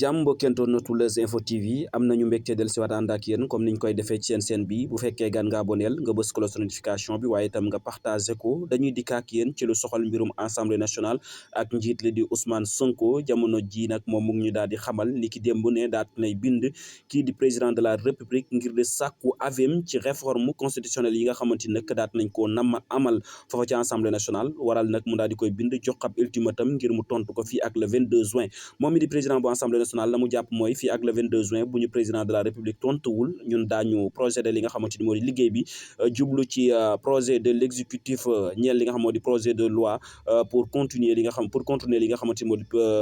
jàmm mbokkentoon na Leuz Info TV am nañu mbégte del siwaat ànd ak yéen comme niñ koy defee ci seen bi bu fekkee gan nga aboneel nga bës cloche notification bi waaye itam nga partagé ko dañuy dikk ak yéen ci lu soxal mbirum assemblée nationale ak njiit li di Ousmane Sonko jamono ji nag moom mu ngi ñu daal di xamal ni ki démb ne daat nay bind kii di président de la république ngir de sàkku avem ci réforme constitutionnelle yi nga xamante ni nag daat nañ koo nam amal foofa ci assemblée nationale waral nag mu daal di koy bind jox ab ultimatum ngir mu tontu ko fii ak le 22 juin moom mi di président bu assemblée nationale la mu jàpp mooy fii ak le 22 juin bu ñu président de la république tontuwul ñun daañu procédé li nga xamante ni moo di liggéey bi jublu ci projet de l'exécutif ñeel li nga xam moo di projet de loi pour continuer li nga xamante ni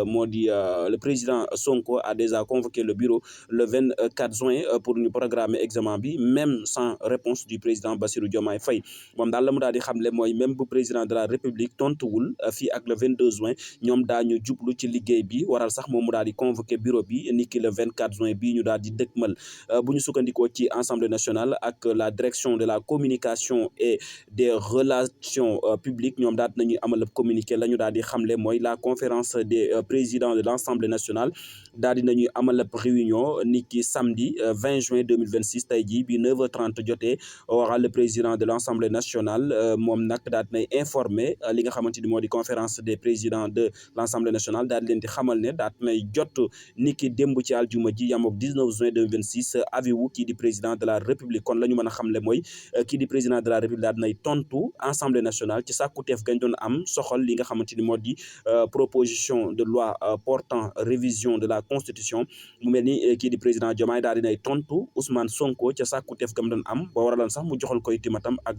moo di le président Sonko a déjà convoqué le bureau le 24 juin pour ñu programmer examen bi même sans réponse du président Bassirou Diomaye Faye moom daal la mu daal di xamle mooy même bu président de la république tontuwul fii ak le 22 juin ñoom daañu jublu ci liggéey bi waral sax moom mu daal di convoqué bureau bi niki le 24 juin bii ñu daal di dëkkmal bu ñu sukkandikoo ci assemblée nationale ak la direction de la communication et des relations publiques ñoom daal nañuy amal ab communiqué la ñu daal di xamle mooy la conférence des présidents de l'assemblée nationale daal di nañuy amal ab réunion niki samedi 20 juin 2026 tey jii bi 9h30 jotee waral le président de l'assemblée nationale moom nag daal di nay informé li nga xamante ni moo di conférence des présidents de l'assemblée nationale daal di leen di xamal ne daal nay jot niki démb ci aljuma ji yamook 19 juin 2026 avis wu kii di président de la république kon la ñu mën a xamle mooy kii di président de la république daal nay tontu assemblée nationale ci sàkkuteef gañ doon am soxal li nga xamante ni moo di proposition de loi portant révision de la constitution mu mel ni kii di président Diomaye daal dinay tontu Ousmane Sonko ca sàkkuteef gam doon am ba waralan sax mu joxal koy timatam ak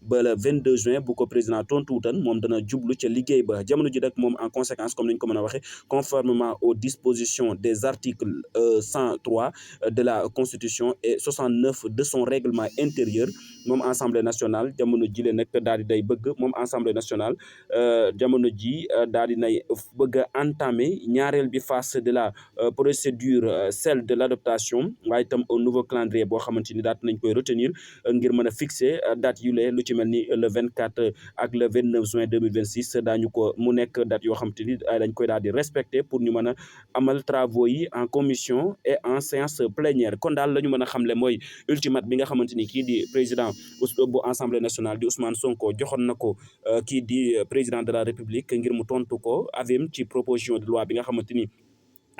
ba le 22 juin bu ko président tontu wutan moom dana jublu ca liggéey ba jamono ji nag moom en conséquence comme niñ ko mën a waxe conformément aux dispositions des articles 103 de la constitution et 69 de son règlement intérieur moom assemblée nationale jamono ji le nag daal di day bëgg moom assemblée nationale jamono ji daal di nay bëgg a entamer ñaareel bi phase de la procédure celle de l'adoption waaye itam un nouveau calendrier boo xamante ni daat nañ koy retenir ngir mën a fixer date yu lee lu ci mel ni le 24 ak le 29 juin 2026 daañu ko mu nekk date yoo xamante ni dañ koy daal di respecter pour ñu mën a amal travaux yi en commission et en séance plénière kon daal la ñu mën a xamle mooy ultimatum bi nga xamante ni kii di président bu assemblée nationale di Ousmane Sonko joxoon na ko kii di président de la république ngir mu tontu ko avim ci proposition de loi bi nga xamante ni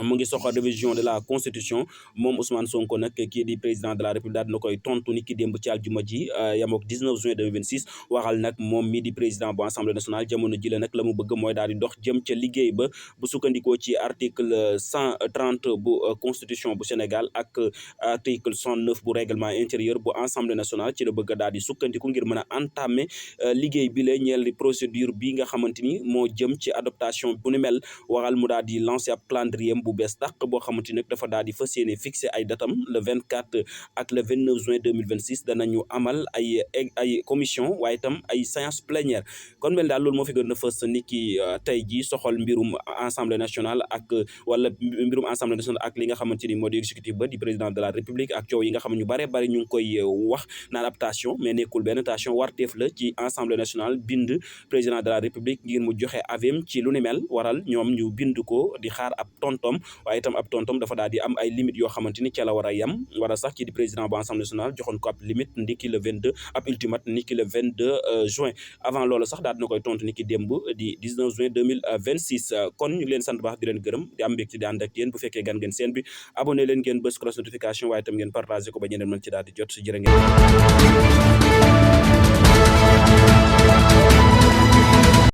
mu ngi soxal révision de la constitution moom Ousmane Sonko nag kii di président de la république daal dina koy tontu ni ki démb ci aljuma ji yamook 19 juin 2026 waxal nag moom mi di président bu assemblée nationale jamono ji la nag la mu bëgg mooy daal di dox jëm ca liggéey ba bu sukkandikoo ci article 130 bu constitution bu Sénégal ak article 109 bu règlement intérieur bu assemblée nationale ci la bëgg daal di sukkandiku ngir mën a entamer liggéey bi la ñeel procédure bi nga xamante ni moo jëm ci adoption bu ni mel waxal mu daal di lancer ab calendrier bu bees tàq boo xamante ni nag dafa daal di fas yéene fixé ay datam le 24 ak le 29 juin 2026 danañu amal ay commission waaye itam ay séance plénière kon mel daal loolu moo fi gën a fës ni ki tey ji soxal mbirum assemblée nationale ak wala mbirum assemblée nationale ak li nga xamante ni moo di exécutif ba di président de la république ak coow yi nga xam ne ñu bare bari ñu ngi koy wax naan ab tension mais nekkul benn tension warteef la ci assemblée nationale bind président de la république ngir mu joxe avis ci lu ni mel waral ñoom ñu bind ko di xaar ab tontom waaye itam ab tontom dafa daal di am ay limites yoo xamante ni ca la war a yem war a sax ci di président bu assemblée nationale joxoon ko ab limite ndiki le 22 ab ultimate ndiki le 22 juin avant loolu sax daal dina koy tontu ni ki démb di 19 juin 2026 kon ñu ngi leen sant baax di leen gërëm di am mbégte di ànd ak yéen bu fekkee gan ngeen seen bi abonné leen ngeen bës cloche notification waaye itam ngeen partagé ko ba ñeneen mën ci daal di jot jërë ngeen